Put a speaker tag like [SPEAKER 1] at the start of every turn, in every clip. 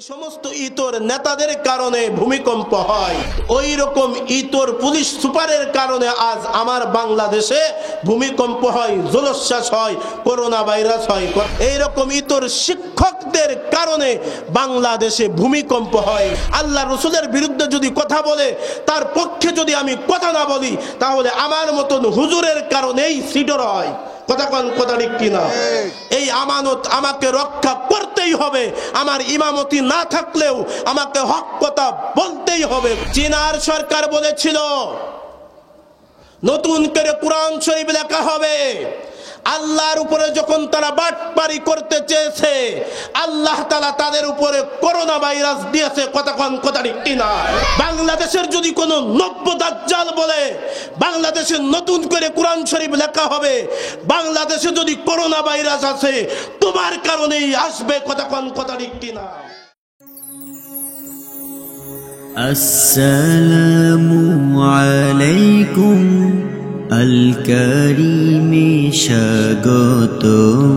[SPEAKER 1] সমস্ত ইতর নেতাদের কারণে ভূমিকম্প হয়, ওই রকম ইতর পুলিশ সুপারের কারণে আজ আমার বাংলাদেশে ভূমিকম্প হয়, জলোচ্ছ্বাস হয়, করোনা ভাইরাস হয়। এই রকম ইতর শিক্ষকদের কারণে বাংলাদেশে ভূমিকম্প হয়। আল্লাহ রসুলের বিরুদ্ধে যদি কথা বলে, তার পক্ষে যদি আমি কথা না বলি, তাহলে আমার মতন হুজুরের কারণেই সিডর হয়। কথা ঠিক কিনা? এই আমানত আমাকে রক্ষা করতেই হবে। আমার ইমামতি না থাকলেও আমাকে হক কথা বলতেই হবে। চীনার সরকার বলেছিল নতুন করে কোরআন শরীফ লেখা হবে। আল্লাহর উপরে যখন তারা বাটপারি করতে চেয়েছে, আল্লাহ তাআলা তাদের উপরে করোনা ভাইরাস দিয়েছে। কথা ঠিক কিনা? বাংলাদেশের যদি কোনো নব্য দাজ্জাল বলে বাংলাদেশে নতুন করে কোরআন শরীফ লেখা হবে, বাংলাদেশে যদি করোনা ভাইরাস আছে তোমার কারণেই আসবে। কথা ঠিক কিনা?
[SPEAKER 2] আসসালামু আলাইকুম আল কারীমে স্বাগতম।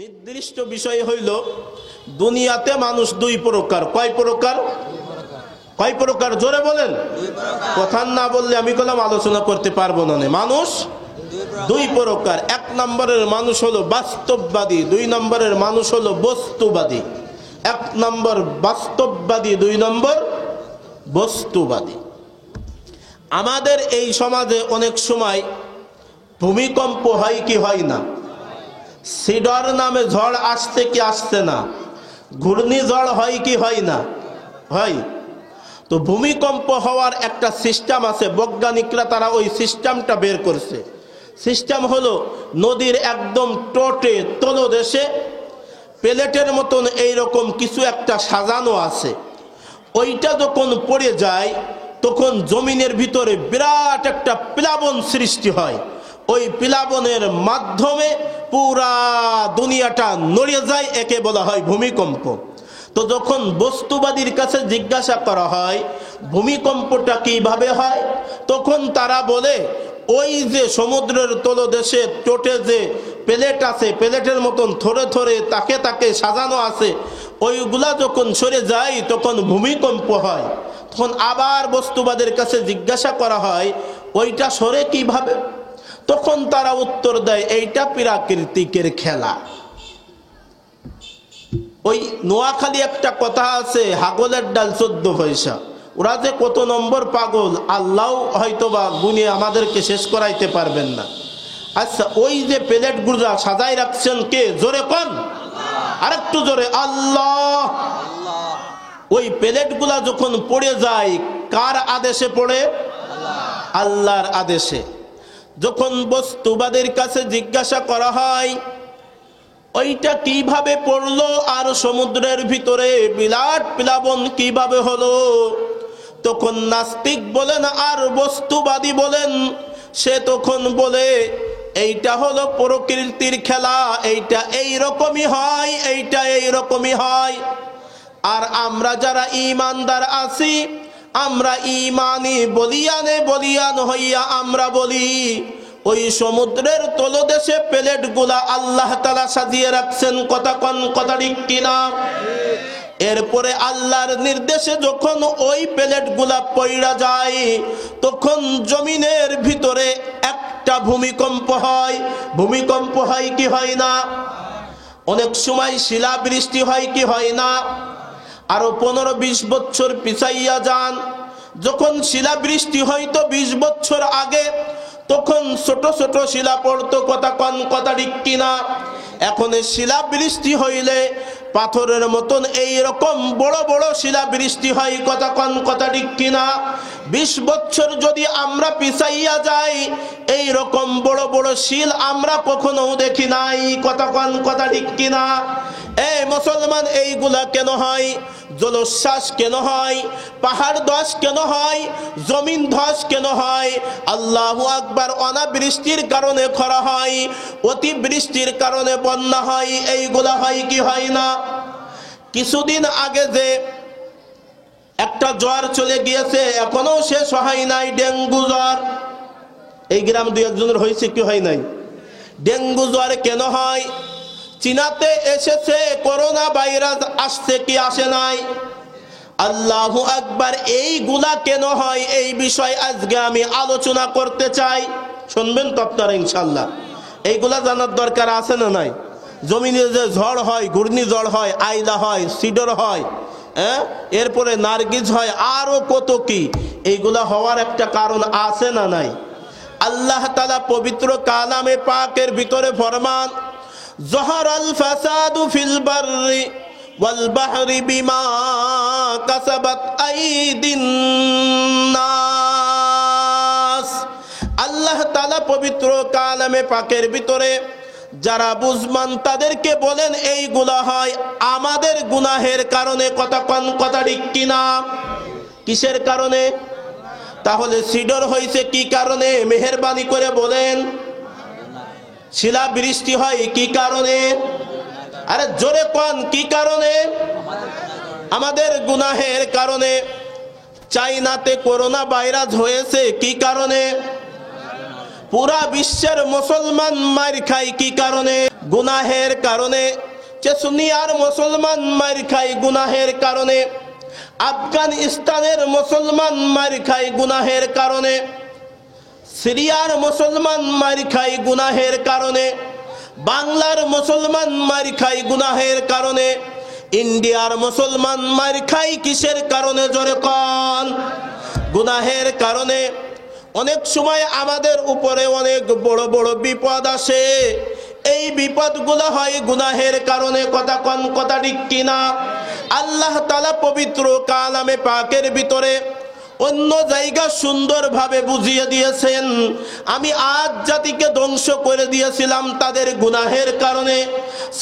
[SPEAKER 1] নির্দিষ্ট বিষয় হইল দুনিয়াতে মানুষ দুই প্রকার। কয় প্রকার? জোরে বলেন। কথা না বললে আমি কলম আলোচনা করতে পারবো না। মানুষ দুই প্রকার। এক নম্বরের মানুষ হলো বাস্তববাদী, দুই নম্বরের মানুষ হলো বস্তুবাদী। এক নম্বর বাস্তববাদী, দুই নম্বর বস্তুবাদী। আমাদের এই সমাজে অনেক সময় ভূমিকম্প হয় কি হয় না? সিডর নামে ঝড় আসছে কি আসছে না? ঘূর্ণিঝড় হয় কি হয় না? হয়। তো ভূমিকম্প হওয়ার একটা সিস্টেম আছে, বৈজ্ঞানিকরা তারা ওই সিস্টেমটা বের করছে। সিস্টেম হলো নদীর একদম টোটে তলদেশে প্লেটের মতন এইরকম কিছু একটা সাজানো আছে। ওইটা যখন পড়ে যায় তখন জমিনের ভিতরে বিরাট একটা প্লাবন সৃষ্টি হয়। ওই প্লাবনের মাধ্যমে পুরা দুনিয়াটা নড়ে যায়, একে বলা হয় ভূমিকম্প। তো যখন বস্তুবাদীর কাছে জিজ্ঞাসা করা হয় ভূমিকম্পটা কিভাবে হয়, তখন তারা বলে ওই যে সমুদ্রের তলদেশে টোটে যে প্লেট আছে, প্লেটের মতন থরে থরে তাকে সাজানো আছে, ওইগুলা যখন সরে যায় তখন ভূমিকম্প হয়। তখন আবার বস্তুবাদের কাছে জিজ্ঞাসা করা হয় ওইটা সরে কিভাবে? তখন তারা উত্তর দেয় এইটা প্রাকৃতিকের খেলা। ওই নোয়াখালী একটা কথা আছে, হাগলের ডাল 14 পয়সা। ওরা যে কত নম্বর পাগল আল্লাহ হয়তোবা গুনে আমাদেরকে শেষ করাইতে পারবেন না। আচ্ছা, ওই যে প্লেট গুলা সাজাই রাখছেন কে? জোরে কোন? আরেকটু জোরে, আল্লাহ। ওই প্লেট গুলা যখন পড়ে যায় কার আদেশে পড়ে? আল্লাহর আদেশে। যখন বস্তুবাদের কাছে জিজ্ঞাসা করা হয় ওইটা কিভাবে পড়লো আর সমুদ্রের ভিতরে বিরাট প্লাবন কিভাবে হলো, তখন নাস্তিক বলেন আর বস্তুবাদী বলেন, সে তখন বলে এইটা হলো প্রকৃতির খেলা, এইটা এইরকমই হয়, এইটা এইরকমই হয়। আর আমরা যারা ঈমানদার আছি, আমরা ঈমানি বলিয়ান হইয়া আমরা বলি ওই সমুদ্রের তলদেশে প্লেট গুলা আল্লাহ তাআলা সাজিয়ে রাখছেন। কথা ঠিক কিনা? এরপরে আল্লাহর নির্দেশে যখন ওই প্লেট গুলা পইড়া যায় তখন জমিনের ভিতরে একটা ভূমিকম্প হয়। ভূমিকম্প হয় কি হয় না? অনেক সময় শিলাবৃষ্টি হয় কি হয় না? আরো 15-20 বছর পিছাইয়া যান, যখন শিলাবৃষ্টি হয়তো 20 বছর আগে, তখন ছোট ছোট শিলা পড়তো। কথা ঠিক কিনা? এখন শিলাবৃষ্টি হইলে পাথরের মতন এইরকম বড় বড় শিলাবৃষ্টি হয়। কথা ঠিক কিনা? 20 বছর যদি আমরা পিছাইয়া যাই এইরকম বড় বড় শিল আমরা কখনো দেখি নাই। কথা ঠিক কিনা? এই মুসলমান, এইগুলা কেন হয়? জলোচ্ছ্বাস কেন হয়? পাহাড় ধস কেন হয়? জমিন ধস কেন হয়? আল্লাহু আকবার। অনাবৃষ্টির কারণে খরা হয়, অতিবৃষ্টির কারণে বন্যা হয়। এইগুলা হয় কি হয় না? কিছুদিন আগে যে একটা জ্বর চলে গিয়েছে, এখনো শেষ হয় নাই, ডেঙ্গু জ্বর। এই গ্রাম দুই একজনের হয়েছে কি হয় নাই? ডেঙ্গু জ্বর কেন হয়? চীনাতে এসেছে করোনা ভাইরাস, আসছে কি আসে নাই? আল্লাহু আকবার। এইগুলা কেন হয় এই বিষয় আজকে আমি আলোচনা করতে চাই। শুনবেন তো আপনারা ইনশাল্লাহ। এইগুলা জানার দরকার আছে না নাই? জমিনে যে ঝড় হয়, ঘূর্ণিঝড় হয়, আইলা হয়, সিডর হয়, এরপরে নার্গিস হয়, আরো কত কি, এইগুলা হওয়ার একটা কারণ আছে না নাই? আল্লাহ তাআলা পবিত্র কালামে পাকের ভিতরে ফরমান, জহরাল ফাসাদু ফিল বাররি ওয়াল বাহরি বিমা কাসাবাত আইদিন নাস। আল্লাহ তাআলা পবিত্র কালামে পাকের ভিতরে যারা বুঝমান তাদেরকে বলেন এইগুলা হয় আমাদের গুনাহের কারণে। কথা ঠিক কিনা? কিসের কারণে? তাহলে সিডর হয়েছে কি কারণে? মেহেরবানি করে বলেন। শিলা বৃষ্টি হয় কি কারণে? আরে জোরে কোন কি কারণে? আমাদের গুনাহের কারণে। চাইনাতে করোনা ভাইরাস হয়েছে কি কারণে? পুরা বিশ্বের মুসলমান মার খায় কি কারণে? গুনাহের কারণে। চেচনিয়ার মুসলমান মার খায় গুনাহের কারণে। আফগানিস্তানের মুসলমান মার খায় গুনাহের কারণে। সিরিয়ার মুসলমান মার খায় গুনাহের কারণে। বাংলার মুসলমান মার খায় গুনাহের কারণে। ইন্ডিয়ার মুসলমান মার খায় কিসের কারণে? জোরে কোন। গুনাহের কারণে। অনেক সময় আমাদের উপরে অনেক বড় বড় বিপদ আসে, এই বিপদগুলো হয় গুনাহের কারণে। কথা ঠিক কিনা? আল্লাহ তাআলা পবিত্র কালামে পাকের ভিতরে অন্য জায়গা সুন্দরভাবে বুঝিয়ে দিয়েছেন। আমি আদ জাতিকে ধ্বংস করে দিয়েছিলাম তাদের গুনাহের কারণে।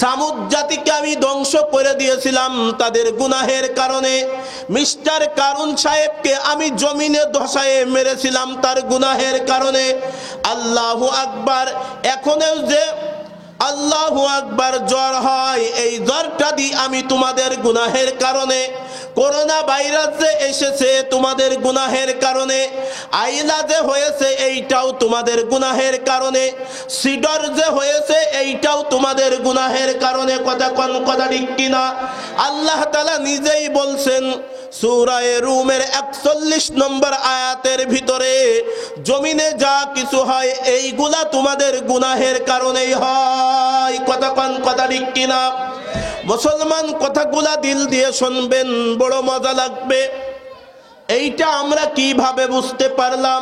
[SPEAKER 1] সামুদ জাতিকে আমি ধ্বংস করে দিয়েছিলাম তাদের গুনাহের কারণে। মিস্টার কারুন সাহেবকে আমি জমিনে ধসায়ে মেরেছিলাম তার গুনাহের কারণে। আল্লাহু আকবার। এখনও যে আল্লাহু আকবার জ্বর হয়, এই জ্বরটা দি আমি তোমাদের গুনাহের কারণে। করোনা ভাইরাস যে এসেছে তোমাদের গুনাহের কারণে। আইলা যে হয়েছে এইটাও তোমাদের গুনাহের কারণে। সিডর যে হয়েছে এইটাও তোমাদের গুনাহের কারণে। কথা ঠিক কিনা? আল্লাহ তাআলা নিজেই বলছেন সূরা রুমের 41 নম্বর আয়াতের ভিতরে, জমিনে যা কিছু হয় এইগুলা তোমাদের গুনাহের কারণেই হয়। কথা ঠিক কিনা? মুসলমান কথাগুলা দিল দিয়ে শুনবেন, বড় মজা লাগবে। এইটা আমরা কিভাবে বুঝতে পারলাম?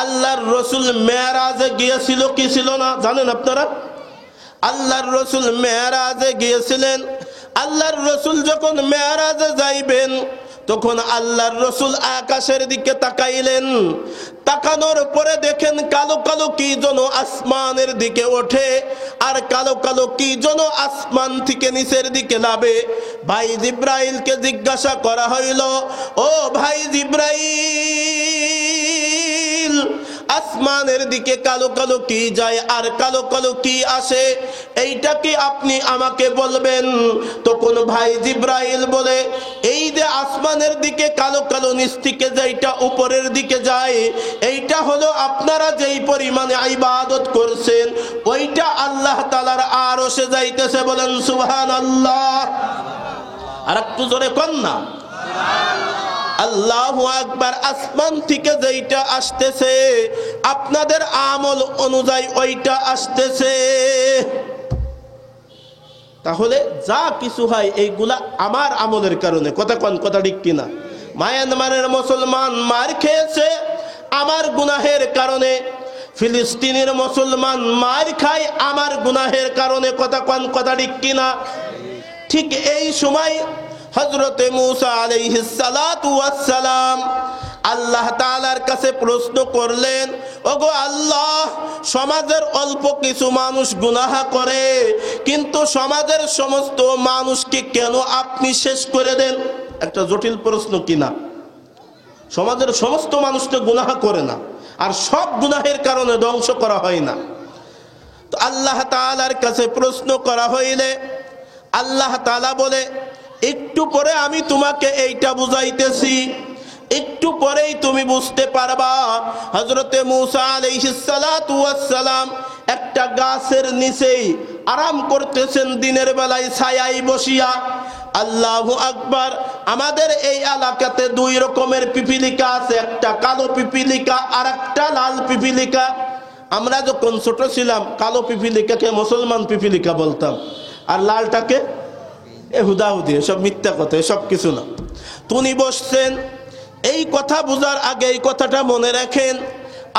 [SPEAKER 1] আল্লাহর রসুল মেরাজে গিয়েছিল কি ছিল না জানেন আপনারা? আল্লাহর রসুল মেরাজে গিয়েছিলেন। আল্লাহর রসুল যখন মেরাজে যাইবেন তখন আল্লাহর রসুল আকাশের দিকে তাকাইলেন। তাকানোর পরে দেখেন কালো কালো কি যেন আসমানের দিকে ওঠে, আর কালো কালো কি যেন আসমান থেকে নিচের দিকে নামে। ভাই জিব্রাইলকে জিজ্ঞাসা করা হইল, ও ভাই জিব্রাইল, আসমানের দিকে কালো কালো কি যায় আর কালো কালো কি আসে, এইটা কি আপনি আমাকে বলবেন? তখন ভাই জিব্রাইল বলে, এই যে আসমানের দিকে কালো কালো নিচ থেকে যেটা উপরের দিকে যায়, এইটা হলো আপনারা যেই পরিমাণে ইবাদত করছেন ওইটা আল্লাহ তাআলার আরশে যাইতেছে। বলেন সুবহানাল্লাহ। আর একটু জোরে কোন না আল্লাহু আকবার। আসমান থেকে যেইটা আসতেছে আপনাদের আমল অনুযায়ী ওইটা আসতেছে। তাহলে যা কিছু হয় এইগুলা আমার আমলের কারণে। কথা ঠিক কিনা? মায়ানমারের মুসলমান মার খেয়েছে আমার গুনাহের কারণে। ফিলিস্তিনের মুসলমান মার খায় আমার গুনাহের কারণে। কথা ঠিক কিনা? ঠিক এই সময় হযরতে মূসা আলাইহিস সালাতু ওয়াস সালাম আল্লাহ তাআলার কাছে প্রশ্ন করলেন, ওগো আল্লাহ, সমাজের অল্প কিছু মানুষ গুনাহ করে, কিন্তু সমাজের সমস্ত মানুষকে কেন আপনি শেষ করে দেন? একটা জটিল প্রশ্ন কিনা? সমাজের সমস্ত মানুষ তো গুনাহ করে না, আর সব গুনাহের কারণে ধ্বংস করা হয় না। তো আল্লাহ তাআলার কাছে প্রশ্ন করা হইলে আল্লাহ তাআলা বলে, একটু পরে আমি তোমাকে এইটা বুঝাইতেছি। একটু পরেই তুমি বুঝতে পারবা হযরতে মূসা আলাইহিস সালাতু ওয়াস সালাম একটা গাছের নিচেই আরাম করতেছেন দিনের বেলায় ছায়ায় বসিয়া। আল্লাহু আকবার। আমাদের এই এলাকাতে দুই রকমের পিপিলিকা আছে, একটা কালো পিপিলিকা আর একটা লাল পিপিলিকা। আমরা যখন ছোট ছিলাম কালো পিপিলিকাকে মুসলমান পিপিলিকা বলতাম, আর লালটাকে হুদাহুদি, সব মিথ্যা কথা, সব কিছু না। তিনি বসছেন। এই কথা বোঝার আগে এই কথাটা মনে রাখেন।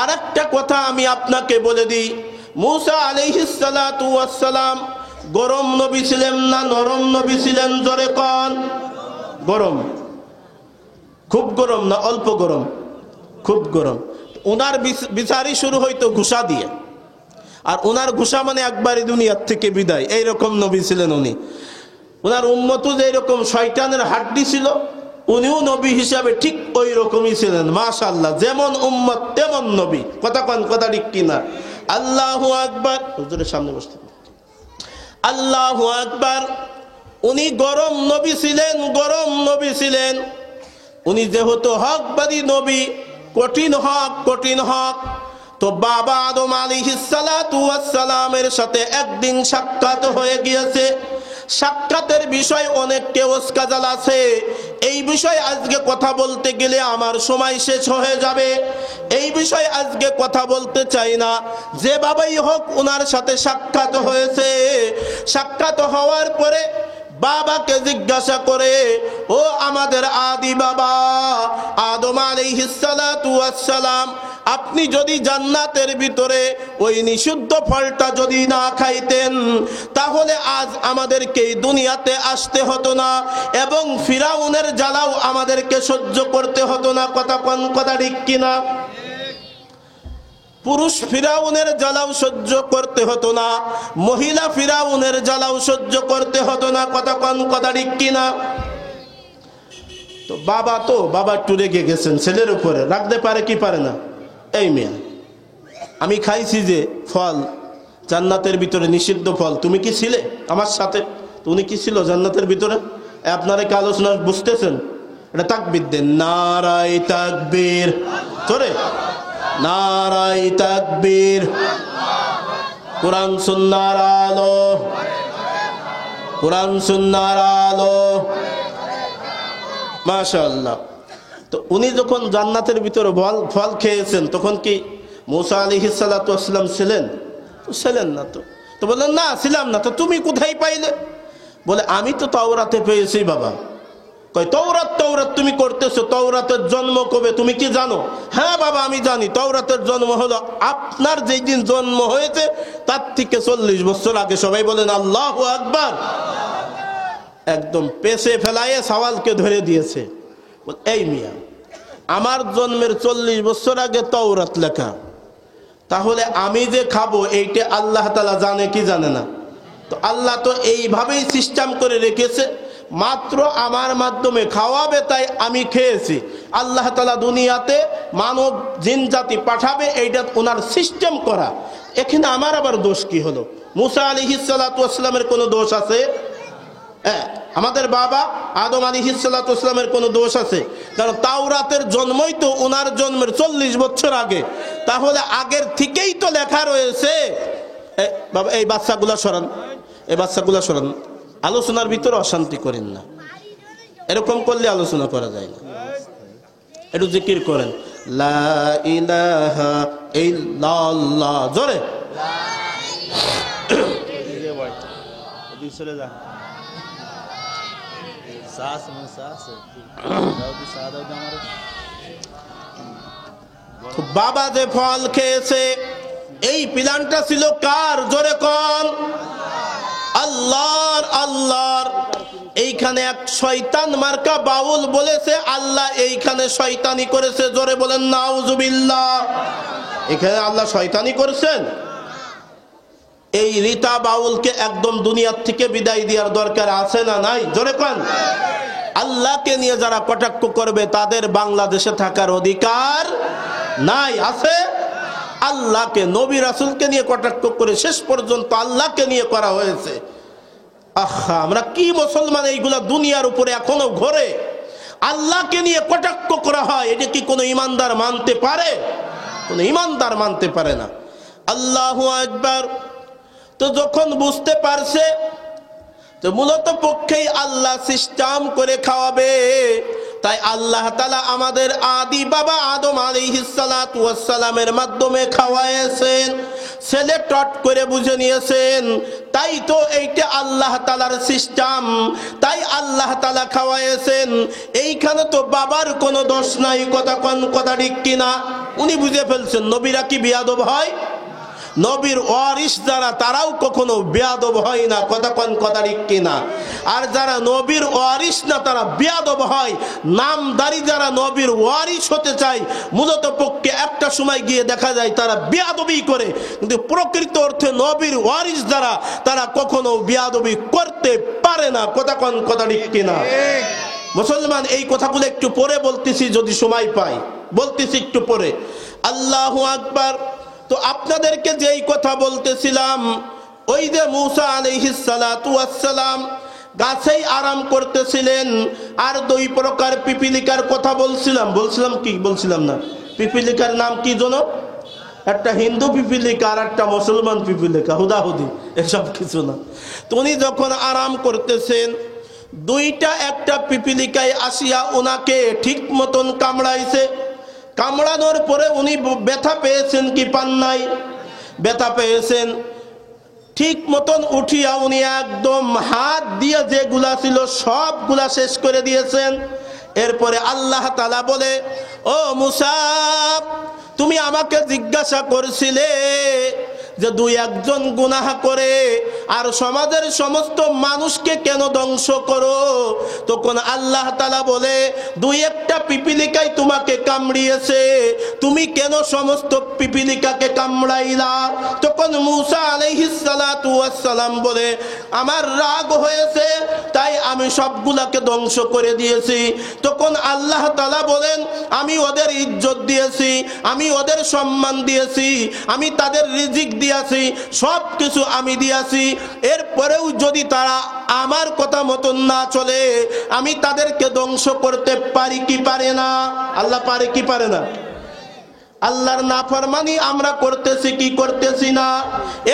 [SPEAKER 1] আর একটা কথা আমি আপনাকে বলে দিই, মূসা আলাইহিস সালাতু ওয়াস সালাম গরম নবী ছিলেন না নরম নবী ছিলেন? জোরে কোন। গরম। খুব গরম না অল্প গরম? খুব গরম। ওনার বিচারই শুরু হইতো ঘুষা দিয়ে, আর ওনার ঘুষা মানে একবারই দুনিয়ার থেকে বিদায়, এইরকম নবী ছিলেন উনি। ওনার উম্মতও যে এরকম শয়তানের হাড্ডি ছিল, উনিও নবী হিসাবে ঠিক ওই রকমই ছিলেন। মাশাআল্লাহ, যেমন উম্মত তেমন নবী। কথা কোন, কথা ঠিক কিনা? আল্লাহু আকবার। হুজুরের সামনে বসতে। আল্লাহু আকবার। উনি গরম নবী ছিলেন, গরম নবী ছিলেন। উনি যেহেতু হকবাদী নবী, কঠিন হক, কঠিন হক। তো বাবা আদম আলাইহিস সালাতু ওয়াস সালামের সাথে একদিন সাক্ষাৎ হয়ে গিয়েছে। সাক্ষাতের বিষয় অনেক কেওসকাজাল আছে, এই বিষয়ে আজকে কথা বলতে গেলে আমার সময় শেষ হয়ে যাবে। এই বিষয়ে আজকে কথা বলতে চাই না। যে বাবাই হোক ওনার সাথে সাক্ষাৎ হয়েছে। সাক্ষাৎ হওয়ার পরে বাবাকে জিজ্ঞাসা করে, ও আমাদের আদি বাবা আদম আলাইহিস সালাতু ওয়াস সালাম, আপনি যদি জান্নাতের ভিতরে ওই নিষিদ্ধ ফলটা যদি না খাইতেন, তাহলে আজ আমাদেরকে এই দুনিয়াতে আসতে হতো না, এবং ফিরাউনের জ্বালাও আমাদেরকে সহ্য করতে হতো না। কথা কোন, কথা ঠিক কিনা? পুরুষ ফিরাউনের জ্বালাও সহ্য করতে হতো না, মহিলা ফিরাউনের জ্বালাও সহ্য করতে হতো না। কথা কোন, কথা ঠিক কিনা? তো বাবা একটু রেগে গেছেন ছেলের উপরে। রাখতে পারে কি পারে না? এই মেয়ে, আমি খাইছি যে ফল জান্নাতের ভিতরে নিষিদ্ধ ফল, তুমি কি ছিলে আমার সাথে? তুমি কি ছিল জান্নাতের ভিতরে? আপনারা কি আলোচনা বুঝতেছেন? এটা তাকবীর দেন, নারায়ে তাকবীর। চলে নারায়ে তাকবীর। কোরআন সুন্নাহর আলো, কোরআন সুন্নাহর আলো। মাশাআল্লাহ। তো উনি যখন জান্নাতের ভিতরে ফল খেয়েছেন, তখন কি মূসা আলাইহিস সালাতু ওয়াস সালাম ছিলেন? ছিলেন না। তো বললেন না, ছিলাম না। তো তুমি কোথায় পাইলে? বলে আমি তো তাওরাতে পেয়েছি বাবা। কই তাওরাত? তাওরাত তুমি করতেছো, তাওরাতের জন্ম কবে তুমি কি জানো? হ্যাঁ বাবা আমি জানি, তাওরাতের জন্ম হলো আপনার যেই দিন জন্ম হয়েছে তার থেকে 40 বছর আগে। সবাই বলেন আল্লাহু আকবার। একদম পেছে ফেলায়ে সওয়ালকে ধরে দিয়েছে। এই মিয়া, আমার জন্মের 40 বছর আগে তাওরাত লেখা, তাহলে আমি যে খাবো এইটা আল্লাহ তাআলা জানে কি জানে না? তো আল্লাহ তো এইভাবেই সিস্টেম করে রেখেছে, মাত্র আমার মাধ্যমে খাওয়াবে তাই আমি খেয়েছি। আল্লাহ তাআলা দুনিয়াতে মানব জিন জাতি পাঠাবে, এইটা ওনার সিস্টেম করা। এখানে আমার আবার দোষ কি হলো? মূসা আলাইহিস সালাতু ওয়াস সালামের কোনো দোষ আছে? আমাদের বাবা আদম আলাইহিস সালাতু ওয়াস সালামের কোনো দোষ আছে? কারণ তাওরাতের জন্মই তো ওনার জন্মের 40 বছর আগে, তাহলে আগের থেকেই তো লেখা রয়েছে। বাবা এই বাচ্চাগুলা সরান, এই বাচ্চাগুলা সরান। আলোচনার ভিতরে অশান্তি করেন না, এরকম করলে আলোচনা করা যায় না। একটু জিকির করেন, লা ইলাহা ইল্লাল্লাহ। জোরে চলে যা। বাবা যে ফল খেয়েছে, এই প্ল্যানটা ছিল কার? জোরে কোন? আল্লাহর। আল্লাহর। এইখানে এক শয়তান মার্কা বাউল বলেছে আল্লাহ এইখানে শয়তানি করেছে। জোরে বলেন নাউজুবিল্লাহ। এখানে আল্লাহ শয়তানি করেছেন? এই রিতা বাউলকে একদম দুনিয়ার থেকে বিদায় দেওয়ার দরকার আছে না নাই? জোরে কোন? আল্লাহকে নিয়ে যারা কটাক্ষ করবে তাদের বাংলাদেশে থাকার অধিকার নাই। আছে? আল্লাহকে, নবী রাসূলকে নিয়ে কটাক্ষ করে শেষ পর্যন্ত আল্লাহকে নিয়ে করা হয়েছে। আহা, আমরা কি মুসলমান, এইগুলা দুনিয়ার উপরে এখনো ঘোরে। আল্লাহকে নিয়ে কটাক্ষ করা হয়, এটা কি কোনো ইমানদার মানতে পারে? কোনো ইমানদার মানতে পারে না। আল্লাহু আকবার। তো যখন বুঝতে পারছে তো মূলত পক্ষেই আল্লাহ সিস্টেম করে খাওয়াবে, তাই আল্লাহ তাআলা আমাদের আদি বাবা আদম আলাইহিস সালাতু ওয়াস সালামের মাধ্যমে খাওয়াইছেন, ছেলে টট করে বুঝে নিয়েছেন। তাই তো এইটা আল্লাহ তাআলার সিস্টেম, তাই আল্লাহ তাআলা খাওয়াইছেন। এইখানে তো বাবার কোনো দোষ নাই, কথা ঠিক কিনা? উনি বুঝে ফেলছেন। নবীরা কি বেয়াদব হয়? নবীর ওয়ারিস যারা তারাও কখনো বেয়াদব হয় না, কথা ঠিক কিনা? আর যারা নবীর ওয়ারিস না তারা বেয়াদব হয়। নামদারি যারা নবীর ওয়ারিস হতে চায় মূলত পক্ষে একটা সময় গিয়ে দেখা যায় তারা বেয়াদবি করে, কিন্তু প্রকৃত অর্থে নবীর ওয়ারিস যারা তারা কখনো বেয়াদবি করতে পারে না, কথা ঠিক কিনা? মুসলমান, এই কথাগুলো একটু পরে বলতেছি, যদি সময় পাই বলতেছি একটু পরে। আল্লাহু আকবার। তো আপনাদেরকে যেই কথা বলতেছিলাম, ওই যে মুসা আলাইহিস সালাতু ওয়াস সালাম গাছেই আরাম করতেছিলেন, আর দুই প্রকার পিপিলিকার কথা বলছিলাম কি বলছিলাম না? পিপিলিকার নাম কি জানো? একটা হিন্দু পিপিলিকা আর একটা মুসলমান পিপিলিকা, হুদাহুদি, এসব কিছু না। তো উনি যখন আরাম করতেছেন, দুইটা একটা পিপিলিকায় আসিয়া ওনাকে ঠিক মতন কামড়াইছে। কামড়ানোর পরে উনি ব্যথা পেয়েছেন কি পান নাই? ব্যথা পেয়েছেন। ঠিক মতন উঠিয়া উনি একদম হাত দিয়ে যেগুলা ছিল সবগুলা শেষ করে দিয়েছেন। এরপরে আল্লাহ তাআলা বলে, ও মুসা, তুমি আমাকে জিজ্ঞাসা করছিলে যে দুই একজন গুনাহ করে আর সমাজের সমস্ত মানুষকে কেন ধ্বংস করো? তখন আল্লাহ তাআলা বলে, দুই একটা পিপিলিকাই তোমাকে কামড়িয়েছে, তুমি কেন সমস্ত পিপিলিকাকে কামড়াইলা? তখন মুসা আলাইহিস সালাতু ওয়াস সালাম বলে, আমার রাগ হয়েছে তাই আমি সবগুলাকে ধ্বংস করে দিয়েছি। তখন আল্লাহ তাআলা বলেন, আমি ওদের ইজ্জত দিয়েছি, আমি ওদের সম্মান দিয়েছি, আমি তাদের রিজিক দিয়েছি, সব কিছু আমি দিয়েছি। এরপরেও যদি তারা আমার কথা মতন না চলে, আমি তাদেরকে ধ্বংস করতে পারি কি পারে না? আল্লাহ পারে কি পারে না? আল্লাহর নাফরমানি আমরা করতেছি কি করতেছি না?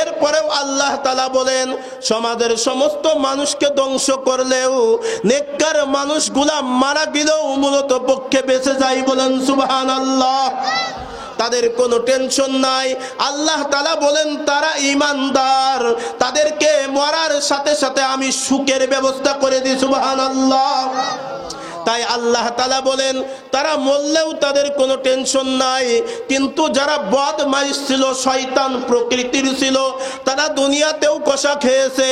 [SPEAKER 1] এরপরেও আল্লাহ তাআলা বলেন, সমাজের সমস্ত মানুষকে ধ্বংস করলেও নেককার মানুষগুলা মারা গেলেও মূলত পক্ষে বেঁচে যায়। বলেন সুবহানাল্লাহ। তাদের কোনো টেনশন নাই। আল্লাহ তাআলা বলেন, তারা ঈমানদার, তাদেরকে মরার সাথে সাথে আমি সুখের ব্যবস্থা করে দিই। সুবহানাল্লাহ। তাই আল্লাহ তাআলা বলেন, তারা মরলেও তাদের কোনো টেনশন নাই। কিন্তু যারা বদমাইশ ছিল, শয়তান প্রকৃতির ছিল, তারা দুনিয়াতেও কষা খেয়েছে,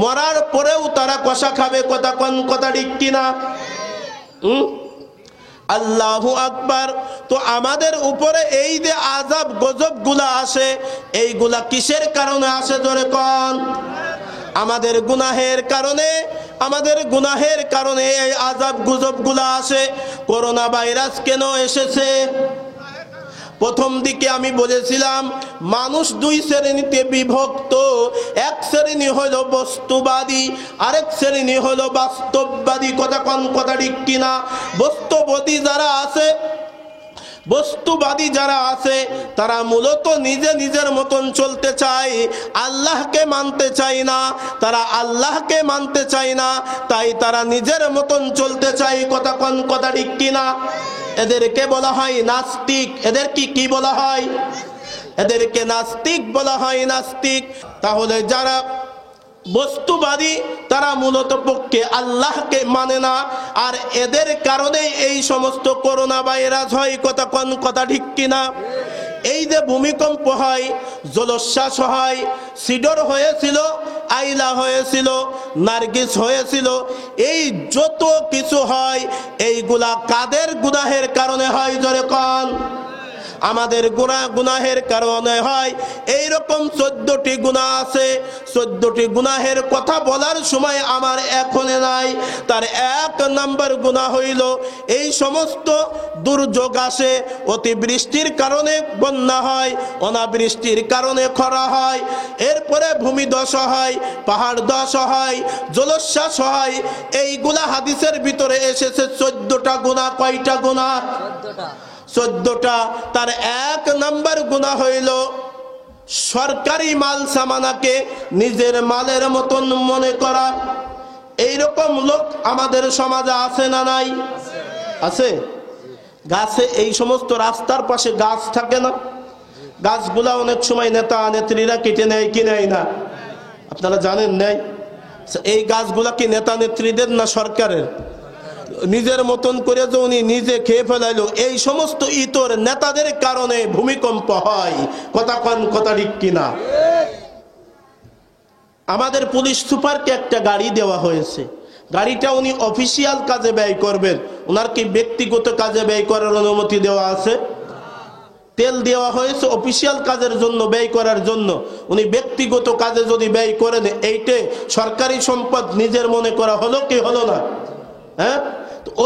[SPEAKER 1] মরার পরেও তারা কষা খাবে। কথা ঠিক কিনা? আল্লাহু আকবার। তো আমাদের উপরে এই যে আযাব গজব গুলা আসে, এইগুলা কিসের কারণে আসে জোরে কোন? আমাদের গুনাহের কারণে, আমাদের গুনাহের কারণে এই আযাব গজব গুলা আসে। করোনা ভাইরাস কেন এসেছে? প্রথম দিকে আমি বলেছিলাম মানুষ দুই শ্রেণীতে বিভক্ত। এক শ্রেণী হলো বস্তুবাদী, আরেক শ্রেণী হলো বাস্তববাদী। কথা ঠিক কিনা? বস্তুবাদী যারা আছে তারা মূলত নিজের মতন চলতে চায়, আল্লাহকে মানতে চায় না। তারা আল্লাহকে মানতে চায় না, তাই তারা নিজের মতন চলতে চায়। কথা ঠিক কিনা? এদেরকে বলা হয় নাস্তিক। এদের কি বলা হয়? এদেরকে নাস্তিক বলা হয়, নাস্তিক। তাহলে যারা বস্তুবাদী তারা মূলত পক্ষে আল্লাহকে মানে না, আর এদের কারণে এই সমস্ত করোনা ভাইরাস হয়। কথা ঠিক কিনা? এই যে ভূমিকম্প হয়, জলোচ্ছ্বাস হয়, সিডর হয়েছিল, আইলা হয়েছিল, নার্গিস হয়েছিল, এই যত কিছু হয় এইগুলা কাদের গুনাহের কারণে হয় জোরে কোন? আমাদের গুনাহের কারণে হয়। এইরকম 14টি গুনাহ আছে। 14টি গুনাহের কথা বলার সময় আমার এখনে নাই। তার 1 নম্বর গুনাহ হইল এই সমস্ত দুর্যোগ আসে, অতিবৃষ্টির কারণে বন্যা হয়, অনাবৃষ্টির কারণে খরা হয়, এরপরে ভূমিধস হয়, পাহাড় ধস হয়, জলোচ্ছ্বাস হয়। এইগুলা হাদিসের ভিতরে এসেছে 14টা গুনাহ। কয়টা গুনাহ? 14টা। তার 1 নম্বর গুনাহ হইল সরকারি মাল সামানাকে নিজের মালের মতন মনে করা। এইরকম লোক আমাদের সমাজে আছে না নাই? আছে। গাছে এই সমস্ত রাস্তার পাশে গাছ থাকে না, গাছগুলা অনেক সময় নেতা নেত্রীরা কেটে নেয় কি নেয় না? আপনারা জানেন নেই? এই গাছগুলা কি নেতা নেত্রীদের না সরকারের? নিজের মতন করে যে উনি নিজে খেয়ে ফেলাইলো। এই সমস্ত ইতর নেতাদের কারণে ভূমিকম্প হয়। কথা ঠিক কিনা? আমাদের পুলিশ সুপারকে একটা গাড়ি দেওয়া হয়েছে। গাড়িটা উনি অফিসিয়াল কাজে ব্যয় করবেন, ওনার কি ব্যক্তিগত কাজে ব্যয় করার অনুমতি দেওয়া আছে? তেল দেওয়া হয়েছে অফিসিয়াল কাজের জন্য ব্যয় করার জন্য। উনি ব্যক্তিগত কাজে যদি ব্যয় করেন, এইটে সরকারি সম্পদ নিজের মনে করা হলো কি হলো না? হ্যাঁ,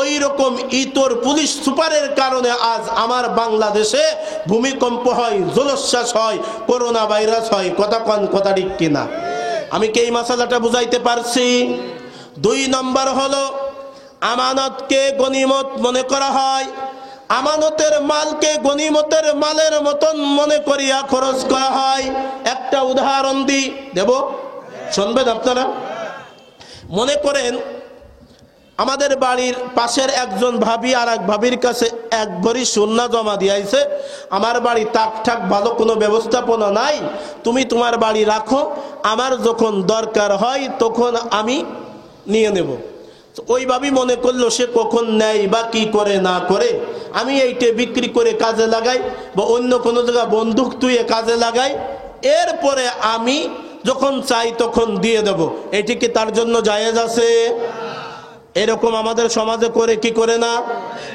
[SPEAKER 1] ওই রকম ইতর পুলিশ সুপারের কারণে আজ আমার বাংলাদেশে ভূমিকম্প হয়, জলোচ্ছ্বাস হয়, করোনা ভাইরাস হয়। কথা ঠিক কিনা? আমি কি এই মাসালাটা বুঝাইতে পারছি? 2 নম্বর হলো আমানতকে গনিমত মনে করা হয়। আমানতের মালকে গনিমতের মালের মতন মনে করিয়া খরচ করা হয়। একটা উদাহরণ দেব, শুনবেন আপনারা। মনে করেন আমাদের বাড়ির পাশের একজন ভাবি আর এক ভাবির কাছে 1 ভরি সোনা জমা দিয়েছে। আমার বাড়ি তাকঠাক ভালো কোনো ব্যবস্থাপনা নাই, তুমি তোমার বাড়ি রাখো, আমার যখন দরকার হয় তখন আমি নিয়ে নেব। ওই ভাবি মনে করলো সে কখন নেয় বা কি করে না করে, আমি এইটা বিক্রি করে কাজে লাগাই বা অন্য কোনো জায়গায় বন্দুক তুইয়ে কাজে লাগাই, এরপরে আমি যখন চাই তখন দিয়ে দেব। এটি কি তার জন্য জায়েজ আছে? এরকম আমাদের সমাজে করে কি করে না?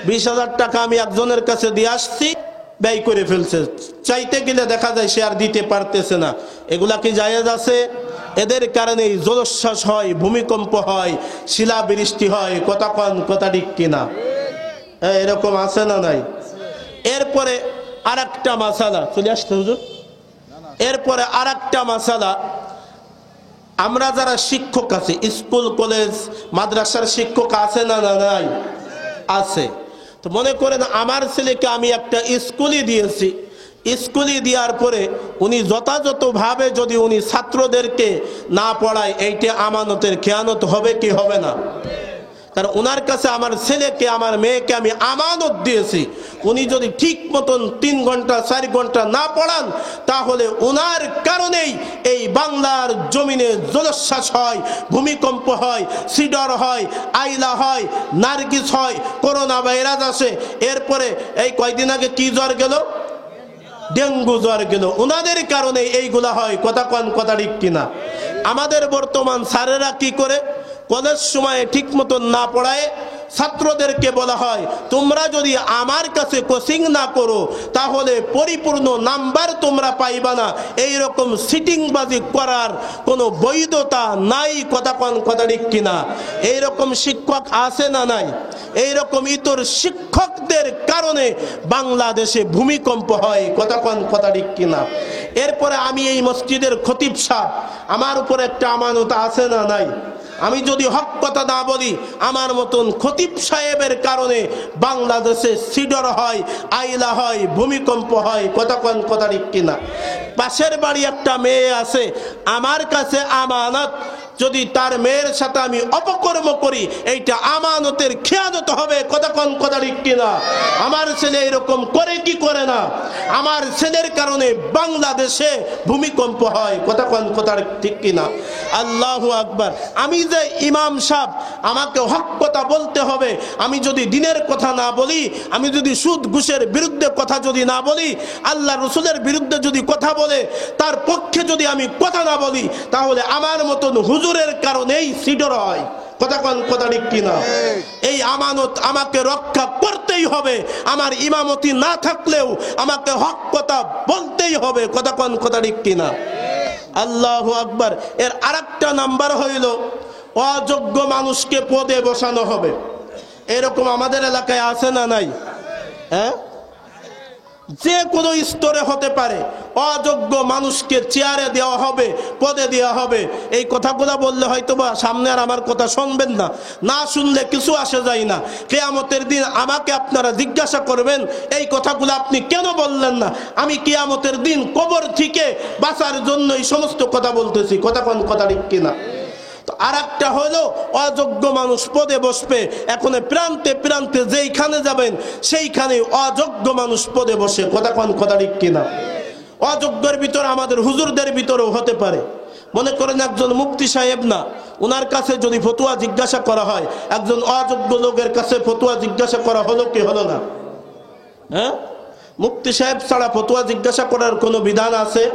[SPEAKER 1] 20,000 টাকা আমি একজনের কাছে দিয়ে আসছি, ব্যয় করে ফেলছে, চাইতে গেলে দেখা যায় সে আর দিতে পারতেছে না। এগুলা কি জায়েজ আছে? এদের কারণে জলোচ্ছ্বাস হয়, ভূমিকম্প হয়, শিলাবৃষ্টি হয়। কথা ঠিক কিনা? এরকম আছে না নাই? এরপরে আরেকটা মাসালা চলে আসছে হুজুর। এরপরে আরেকটা মাসালা, আমরা যারা শিক্ষক আছি, স্কুল কলেজ মাদ্রাসার শিক্ষক আছে না নাই? আছে। তো মনে করেন আমার ছেলেকে আমি একটা স্কুলই দিয়েছি, স্কুলে দেওয়ার পরে উনি যথাযথভাবে যদি উনি ছাত্রদেরকে না পড়ায়, এইটা আমানতের খেয়ানত হবে কি হবে না? কারণ ওনার কাছে আমার ছেলেকে আমার মেয়েকে আমি আমানত দিয়েছি, উনি যদি ঠিক মতন 3 ঘন্টা 4 ঘন্টা না পড়ান, তাহলে ওনার কারণেই এই বাংলার জমিনে জলোচ্ছ্বাস হয়, ভূমিকম্প হয়, সিডর হয়, আইলা হয়, নার্গিস হয়, করোনা ভাইরাস আসে। এরপরে এই কয়দিন আগে কি জ্বর গেল? ডেঙ্গু জ্বর গেল। ওনাদের কারণে এইগুলা হয়। কথা ঠিক কিনা? আমাদের বর্তমান স্যারেরা কি করে, কলেজ সময়ে ঠিক মতন না পড়ায় ছাত্রদেরকে বলা হয় তোমরা যদি আমার কাছে কোচিং না করো তাহলে পরিপূর্ণ নাম্বার তোমরা পাইবা না। এই রকম সিটিংবাজি করার কোনো বৈধতা নাই। কথা ঠিক কিনা? এই রকম শিক্ষক আছে না নাই? এই রকম ইতর শিক্ষকদের কারণে বাংলাদেশে ভূমিকম্প হয়। কথা ঠিক কিনা? এরপরে আমি এই মসজিদের খতিব সাহেব, আমার উপরে একটা আমানত আছে না নাই? আমি যদি হক কথা না বলি, আমার মতন খতিব সাহেবের কারণে বাংলাদেশে সিডর হয়, আইলা হয়, ভূমিকম্প হয়। কথা ঠিক কিনা? পাশের বাড়ি একটা মেয়ে আছে, আমার কাছে আমানত, যদি তার মেয়ের সাথে আমি অপকর্ম করি এইটা আমানতের খেয়ানত হবে। কথা ঠিক কিনা? আমার ছেলে এরকম করে কি করে না? আমার ছেলের কারণে বাংলাদেশে ভূমিকম্প হয়। কথা ঠিক কিনা? আল্লাহু আকবার। আমি যে ইমাম সাহেব, আমাকে হক কথা বলতে হবে। আমি যদি দিনের কথা না বলি, আমি যদি সুদ ঘুষের বিরুদ্ধে কথা যদি না বলি, আল্লাহ রসুলের বিরুদ্ধে যদি কথা বলে তার পক্ষে যদি আমি কথা না বলি, তাহলে আমার মতন হুজুরের কারণেই সিডর হয়। কথা কোন কথা ঠিক কিনা? এই আমানত আমাকে রক্ষা করতেই হবে, আমার ইমামতি না থাকলেও আমাকে হক কথা বলতেই হবে, কথা কোন কথা ঠিক কিনা? আল্লাহু আকবার। এর আরেকটা নাম্বার হইল অযোগ্য মানুষকে পদে বসানো হবে। এরকম আমাদের এলাকায় আছে না নাই? হ্যাঁ, যে কোনো স্তরে হতে পারে, অযোগ্য মানুষকে চেয়ারে দেওয়া হবে, পদে দেওয়া হবে। এই কথাগুলো বললে হয়তো বা সামনে আর আমার কথা শুনবেন না, না শুনলে কিছু আসে যায় না। কিয়ামতের দিন আমাকে আপনারা জিজ্ঞাসা করবেন এই কথাগুলো আপনি কেন বললেন না। আমি কিয়ামতের দিন কবর থেকে বাঁচার জন্য এই সমস্ত কথা বলতেছি, কথা কোন কথা ঠিক কিনা? আর একটা হলো অযোগ্য মানুষ পদে বসবে। এখন প্রান্তে প্রান্তে যেইখানে যাবেন সেইখানে অযোগ্য মানুষ পদে বসে, কথা কোন কথা ঠিক কিনা? অযোগ্যের ভিতর আমাদের হুজুরদের ভিতরেও হতে পারে। মনে করেন একজন মুফতি সাহেব না, ওনার কাছে যদি ফতোয়া জিজ্ঞাসা করা হয়, একজন অযোগ্য লোকের কাছে ফতোয়া জিজ্ঞাসা করা হলো কি হলো না? হ্যাঁ, মুফতি সাহেব ছাড়া ফতোয়া জিজ্ঞাসা করার কোনো বিধান আছে?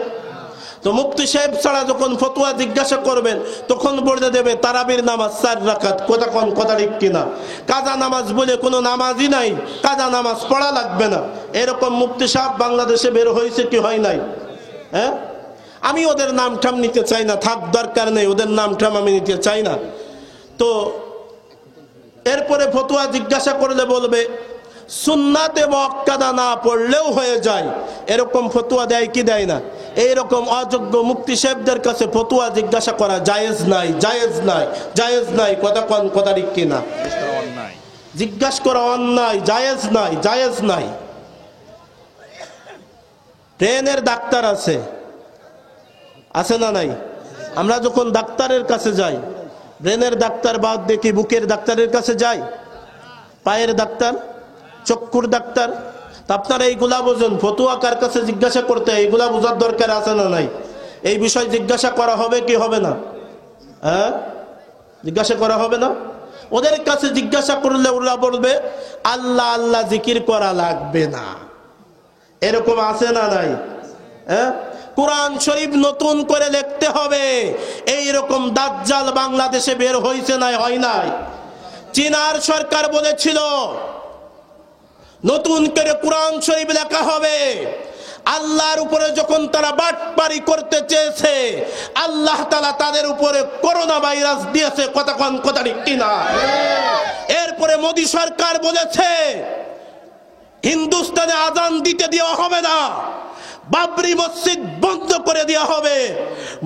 [SPEAKER 1] তো মুফতি সাহেব ছাড়া যখন ফতোয়া জিজ্ঞাসা করবেন তখন বলে দেবে তারাবির নামাজ 4 রাকাত, কথা কোন কথা ঠিক কিনা? কাজা নামাজ বলে কোনো নামাজই নাই, কাজা নামাজ পড়া লাগবে না। এরকম মুফতি সাহেব বাংলাদেশে বের হয়েছে কি হয় নাই? হ্যাঁ, আমি ওদের নাম ঠাম নিতে চাই না, থাক দরকার নেই, ওদের নাম ঠাম আমি নিতে চাই না। তো এরপরে ফতোয়া জিজ্ঞাসা করলে বলবে সুন্নাতে মুআক্কাদা না পড়লেও হয়ে যায়, এরকম ফতোয়া দেয় কি দেয় না? এইরকম অযোগ্য মুফতি সাহেবদের কাছে ফতোয়া জিজ্ঞাসা করা জায়েজ নাই, জায়েজ নাই, জায়েজ নাই, কথা কোন কথা ঠিক কিনা? জিজ্ঞাসা করা অন্যায়, জায়েজ নাই, জায়েজ নাই। ব্রেনের ডাক্তার আছে, আছে না নাই? আমরা যখন ডাক্তারের কাছে যাই, ব্রেনের ডাক্তার বাদ দেখি বুকের ডাক্তারের কাছে যাই, পায়ের ডাক্তার, চক্ষুর ডাক্তার। আপনারা এইগুলা বোঝেন, ফতুয়া কার কাছে জিজ্ঞাসা করতে এইগুলা বোঝার দরকার আছে না নাই? এই বিষয় জিজ্ঞাসা করা হবে কি হবে না? হ্যাঁ, জিজ্ঞাসা করা হবে না? ওদের কাছে জিজ্ঞাসা করলে ওরা বলবে আল্লাহ আল্লাহ জিকির করা লাগবে না। এরকম আছে না নাই? হ্যাঁ, কোরআন শরীফ নতুন করে লিখতে হবে। এইরকম দাজ্জাল বাংলাদেশে বের হইছে নাই? হয় নাই? চীনার সরকার বলেছিল নতুন করে কোরআন শরীফ লেখা হবে। আল্লাহর উপরে যখন তারা বাটপারি করতে চেয়েছে, আল্লাহ তাআলা তাদের উপরে করোনা ভাইরাস দিয়েছে, কথা কোন কথা ঠিক কিনা? এরপরে মোদী সরকার বলেছে হিন্দুস্তানে আজান দিতে দেওয়া হবে না, বাবরি মসজিদ বন্ধ করে দেওয়া হবে।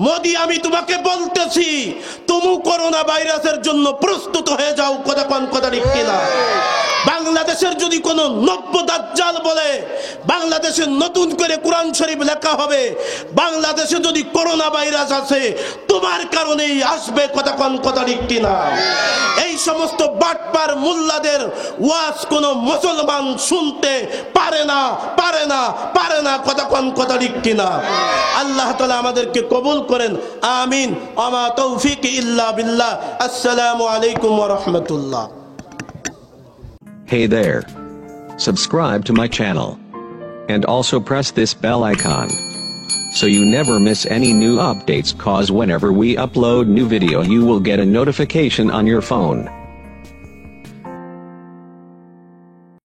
[SPEAKER 1] মোদী, আমি তোমাকে বলতেছি তুমি করোনা ভাইরাসের জন্য প্রস্তুত হয়ে যাও, কথা কোন কথা ঠিক কিনা? বাংলাদেশের যদি কোনো নব্য দাজ্জাল বলে বাংলাদেশে নতুন করে কোরআন শরীফ লেখা হবে, বাংলাদেশে যদি করোনা ভাইরাস আছে তোমার কারণেই আসবে, কথা কোন কথা ঠিক কিনা? এই সমস্ত বাটপার মোল্লাদের ওয়াজ কোন মুসলমান শুনতে পারে না, পারে না, পারে না, কথা কোন কথা ঠিক কিনা? আল্লাহ তাআলা আমাদেরকে কবুল করেন, আমিন। আমা তৌফিক ইল্লা বিল্লাহ। আসসালামু আলাইকুম ওয়া রাহমাতুল্লাহ।
[SPEAKER 3] Hey there. Subscribe to my channel. And also press this bell icon, so you never miss any new updates, cause whenever we upload new video you will get a notification on your phone.